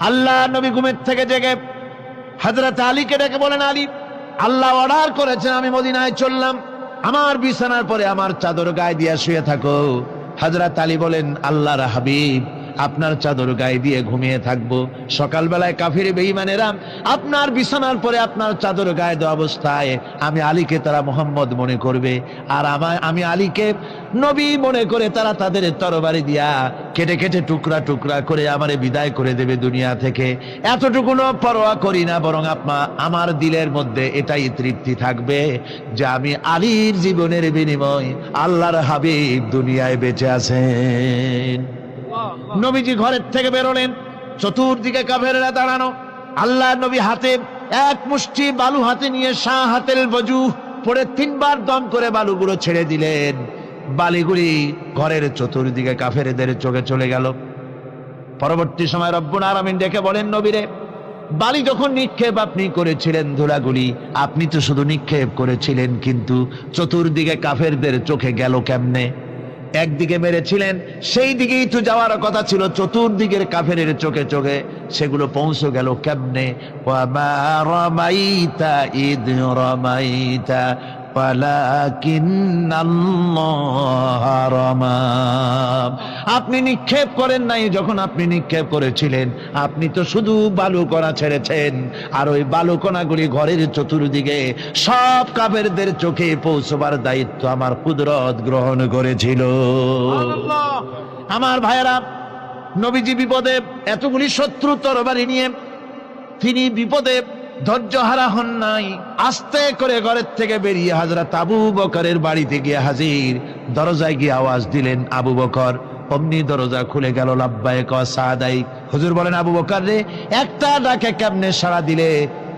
আল্লাহ নবী ঘুমের থেকে জেগে হযরত আলীকে ডেকে বলেন, আলী, আল্লাহ অর্ডার করেছেন আমি মদিনায় চললাম, আমার বিছানার পরে আমার চাদর গায়ে দিয়ে শুয়ে থাকো। হযরত আলী বলেন, আল্লাহর হাবিব, আপনার চাদর গায়ে দিয়ে ঘুমিয়ে থাকবো, সকালবেলায় কাফির বেঈমানেরা আপনার বিছানার পরে আপনার চাদর গায়ে দেওয়া অবস্থায় আমি আলীকে তারা মোহাম্মদ মনে করবে, আর আমি আলীকে নবী মনে করে তারা তাদের তরবারি দিয়া কেটে কেটে টুকরা টুকরা করে আমারে বিদায় করে দেবে দুনিয়া থেকে। এতটুকুনো পরোয়া করি না, বরং আমার দিলের মধ্যে এটাই তৃপ্তি থাকবে যে আমি আলীর জীবনের বিনিময় আল্লাহর হাবিব দুনিয়ায় বেঁচে আছেন। নবীজি ঘরের থেকে বেরোলেন, চতুর্দিকে কাফেররা দাঁড়ানো। আল্লাহ নবী হাতে এক মুষ্টি বালু হাতে নিয়ে শাহ হাতের বজু পড়ে 3 বার দম করে বালুগুলো ছেড়ে দিলেন। বালিগুলি ঘরের চতুর্দিকে কাফেরদের চোখে চলে গেল। পরবর্তী সময় রব্বুল আলামিন ডেকে বলেন, নবীরে, বালি যখন নিক্ষেপ আপনি করেছিলেন ধুলাগুলি, আপনি তো শুধু নিক্ষেপ করেছিলেন, কিন্তু চতুর্দিকে কাফেরদের চোখে গেল কেমনে? একদিকে মেরেছিলেন, সেই দিকেই তো যাওয়ার কথা ছিল, চতুর্দিকের কাফেরের চোখে চোখে সেগুলো পৌঁছে গেল কেমনে? ওয়ামা রামাইতা ইদ রামাইতা ওয়ালাকিন্নাল্লাহ রামা। আপনি নিক্ষেপ করেন নাই, যখন আপনি নিক্ষেপ করেছিলেন আপনি তো শুধু বালুকণা ছেড়েছেন, আর ওই বালুকণাগুলি ঘরের চতুর্দিকে সব কাফেরদের চোখে পৌঁছবার দায়িত্ব আমার কুদরত গ্রহণ করেছিল। আমার ভাইয়েরা, নবীজি বিপদে, এতগুলি শত্রু তরবারি নিয়ে তিনি বিপদে ধৈর্য হারা হন নাই। আস্তে করে ঘরের থেকে বেরিয়ে হযরত আবু বকরের বাড়িতে গিয়ে হাজির। দরজায় গিয়ে আওয়াজ দিলেন, আবু বকর। অমনি দরজা খুলে গেল, লাব্বাইক ওয়া সাদাইক। হুজুর বলেন, আবু বকর রে, একটা ডাকে কেমনে সাড়া দিলে?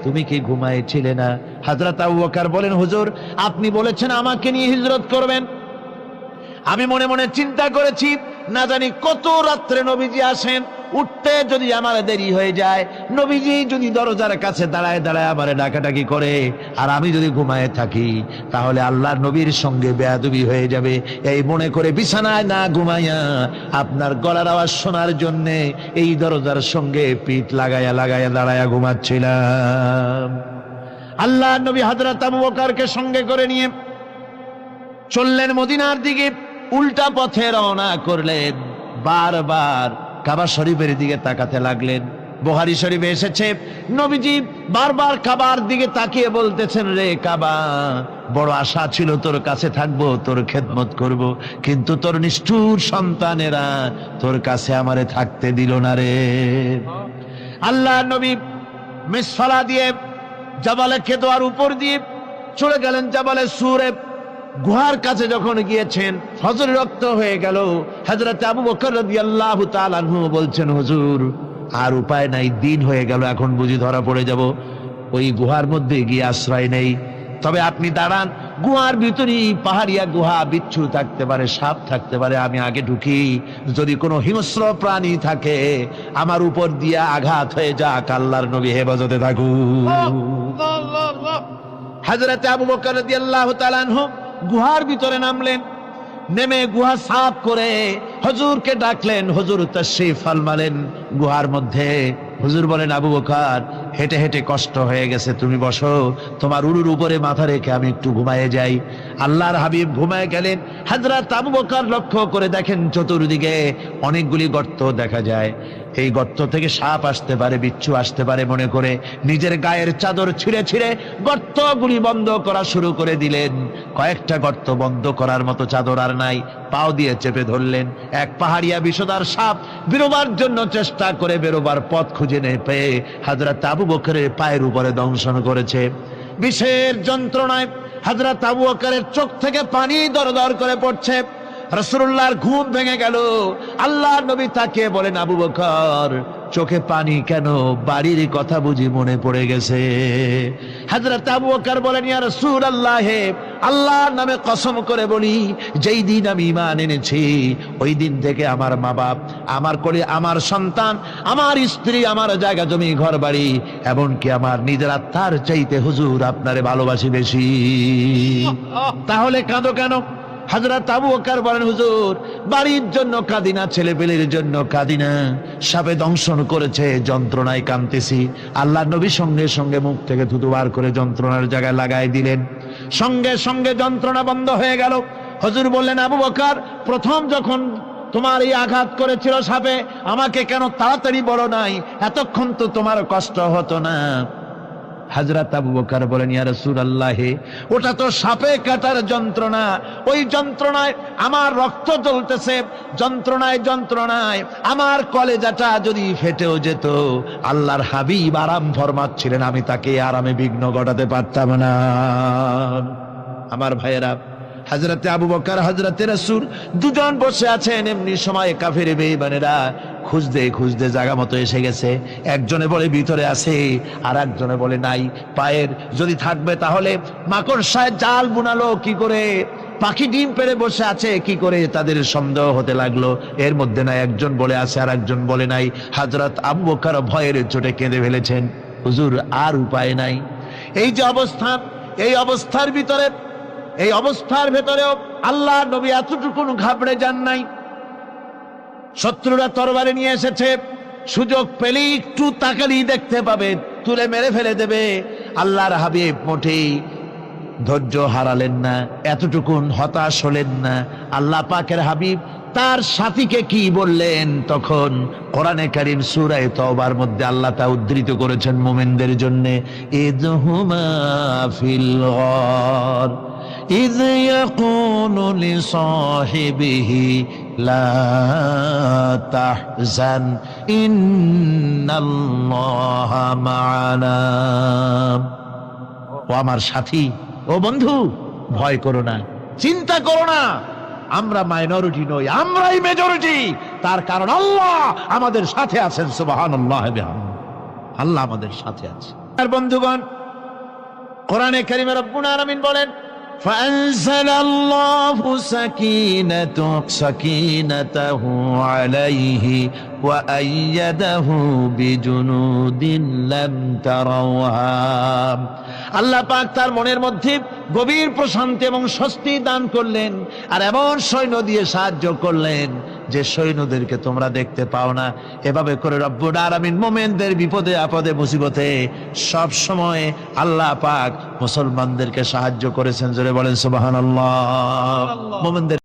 তুমি কি ঘুমাইছিলে না? হযরত আবু বকর বলেন, হুজুর, আপনি বলেছেন আমাকে নিয়ে হিজরত করবেন, আমি মনে মনে চিন্তা করেছি, না জানি কত রাত্রে নবীজি আসেন, উঠতে যদি আমার দেরি হয়ে যায়, নবীজি যদি দরজার কাছে দাঁড়ায় দাঁড়ায় আমার ডাকাডাকি করে, আর আমি যদি ঘুমায় থাকি, তাহলে আল্লাহর নবীর সঙ্গে বেয়াদবি হয়ে যাবে। এই মনে করে বিছানায় না ঘুমাইয়া আপনার গলার আওয়াজ শোনার জন্য এই দরজার সঙ্গে পিঠ লাগাইয়া লাগাইয়া দাঁড়াইয়া ঘুমাচ্ছিলাম। আল্লাহর নবী হযরত আবু বকরকে সঙ্গে করে নিয়ে চললেন মদিনার দিকে। উল্টা পথে রওনা করলেন। বারবার কাবা শরীফের দিকে তাকাতে লাগলেন। বুখারী শরীফে এসেছে, নবীজি বারবার কাবার দিকে তাকিয়ে বলতেছেন, রে কাবা, বড় আশা ছিল তোর কাছে থাকবো, তোর খেদমত করব, কিন্তু তোর নিষ্ঠুর সন্তানেরা তোর কাছে আমারে থাকতে দিল না রে। আল্লাহ নবী মিসফালা দিয়ে জাবালে কেদোয়ার উপর দিয়ে চলে গেলেন জাবালে সুরে। গুহার কাছে যখন গিয়েছেন, ফজর রক্ত হয়ে গেল। হযরত আবু বকর রাদিয়াল্লাহু তাআলা আনহু বলছেন, হুজুর, আর উপায় নাই, দিন হয়ে গেল, এখন বুঝি ধরা পড়ে যাব, ওই গুহার মধ্যে গিয়ে আশ্রয় নেই। তবে আপনি দাঁড়ান, গুহার ভিতরেই পাহাড়িয়া গুহা, বিচ্ছু থাকতে পারে, সাপ থাকতে পারে, আমি আগে ঢুকি, যদি কোনো হিংস্র প্রাণী থাকে আমার উপর দিয়ে আঘাত হয়ে যাক, আল্লাহর নবী হেফাজতে থাকুক। হযরত আবু বকর রাদিয়াল্লাহু তাআলা আনহু গুহার ভিতরে নামলেন। নেমে গুহা সাফ করে হুজুরকে ডাকলেন। হুজুর তাশরীফ ফরমালেন গুহার মধ্যে। হুজুর বলেন, আবু বকর, হেঁটে হেঁটে কষ্ট হয়ে গেছে, তুমি বসো, তোমার উরুর উপরে মাথা রেখে আমি একটু ঘুমায়ে যাই। আল্লাহর হাবিব ঘুমায় গেলেন। হযরত আবু বকর লক্ষ্য করে দেখেন চতুর্দিকে অনেকগুলি গর্ত দেখা যায়। এই গর্ত থেকে সাপ আসতে পারে, বিচ্ছু আসতে পারে মনে করে নিজের গায়ের চাদর ছিঁড়ে ছিঁড়ে গর্তগুলি বন্ধ করা শুরু করে দিলেন। কয়েকটা গর্ত বন্ধ করার মতো চাদর আর নাই, পাও দিয়ে চেপে ধরলেন। এক পাহাড়িয়া বিষধর সাপ বেরোবার জন্য চেষ্টা করে বেরোবার পথ খুঁজে নেই পেয়ে হযরত আবু বকরের পায়ের উপরে দংশন করেছে। বিষের যন্ত্রণায় হযরত আবু বকরের চোখ থেকে পানি দরদর করে পড়ছে। রাসূলুল্লাহর ঘুম ভেঙে গেল। আল্লাহর নবী তাকিয়ে বলেন, আবু বকর, চোখে পানি কেন? বাড়ির কথা বুঝি মনে পড়ে গেছে? হযরত আবু বকর বলেন, ইয়া রাসূলুল্লাহ, আল্লাহর নামে কসম করে বলি, যেই দিন আমি ঈমান এনেছি ওই দিন থেকে আমার মা বাপ, আমার কোলে আমার সন্তান, আমার স্ত্রী, আমার জায়গা জমি ঘর বাড়ি, এমনকি আমার নিজের আত্মার চাইতে হুজুর আপনারে ভালোবাসি বেশি। তাহলে কাঁদো কেন? হযরত আবু বকর বলেন, হুজুর বাড়ির জন্য কাঁদিনা, ছেলেপেলের জন্য কাঁদিনা, সাপে দংশন করেছে, যন্ত্রণায় কাঁদতেছি। আল্লাহ নবী সঙ্গে সঙ্গে মুখ থেকে থুতু বার করে যন্ত্রণার জায়গায় লাগাই দিলেন, সঙ্গে সঙ্গে যন্ত্রণা বন্ধ হয়ে গেল। হুজুর বললেন, আবু বকর, প্রথম যখন তোমার এই আঘাত করেছিল সাপে, আমাকে কেন তাড়াতাড়ি বলো নাই? এতক্ষণ তো তোমার কষ্ট হতো না। হযরত আবু বকর বলেন, ইয়া রাসূলুল্লাহ, ওটা তো সাপে কাটার যন্ত্রণা, ওই যন্ত্রণায় আমার রক্ত জ্বলতেছে, যন্ত্রণায় আমার কলেজাটা যদি ফেটেও যেত। আল্লাহর হাবিব আরাম ফরমাচ্ছিলেন, আমি তাকে আরামে বিঘ্ন ঘটাতে পারতাম না। আমার ভাইয়েরা, হযরতে আবু বকর, হযরতে রাসূল দুজন বসে আছেন। এমনি সময় কাফের বেঈমানেরা খুঁজতে খুঁজতে জায়গা মতো এসে গেছে। একজনে বলে ভিতরে আছে, আর একজনে বলে নাই। পায়ের যদি থাকবে তাহলে মাকড়সায় জাল বুনালো কি করে, পাখি ডিম পেড়ে বসে আছে কি করে, তাদের সন্দেহ হতে লাগলো। এর মধ্যে না একজন বলে আছে আর একজন বলে নাই। হযরত আবু বকর ভয়ের চোটে কেঁদে ফেলেছেন, হুজুর আর উপায় নাই। এই যে অবস্থা, এই অবস্থার ভিতরে, এই অবস্থার ভেতরেও আল্লাহ নবী এতটুকু ঘাবড়ে যান নাই। শত্রুরা তরবারি নিয়ে এসেছে, সুযোগ পেলেই একটু তাকালেই দেখতে পাবে, তুলে মেরে ফেলে দেবে। আল্লাহর হাবিব মোটেই ধৈর্য হারালেন না, এতটুকুন হতাশ হলেন না। আল্লাহ পাকের হাবিব তার সাথীকে কি বললেন? তখন কোরআনে কারীম সূরা তাওবার মধ্যে আল্লাহ তা উদ্ধৃত করেছেন মুমিনদের জন্য, ইযহুমা ফিল গার إذ يقول لصاحبه لا تحزن إن الله معنا। ও আমার সাথী, ও বন্ধু, ভয় করো না, চিন্তা করো না, আমরা মাইনরিটি নই, আমরাই মেজরিটি। তার কারণ আল্লাহ আমাদের সাথে আছেন। সুবহানাল্লাহ, আল্লাহ আমাদের সাথে আছে। আর বন্ধুগণ, কোরআনে কারীমে রব্বুল আলামিন বলেন, فأنزل الله سكينته عليه وأيده بجنود لم تروها। আল্লাহ পাক তার মনের মধ্যে গভীর প্রশান্তি এবং স্বস্তি দান করলেন, আর এমন সৈন্য দিয়ে সাহায্য করলেন যে সৈন্যদেরকে তোমরা দেখতে পাও না। এভাবে করে রব্বুল আলামিন মুমিনদের বিপদে আপদে মুসিবতে সব সময় আল্লাহ পাক মুসলমানদেরকে সাহায্য করেছেন। জোরে বলেন সুবহানাল্লাহ। মুমিনদের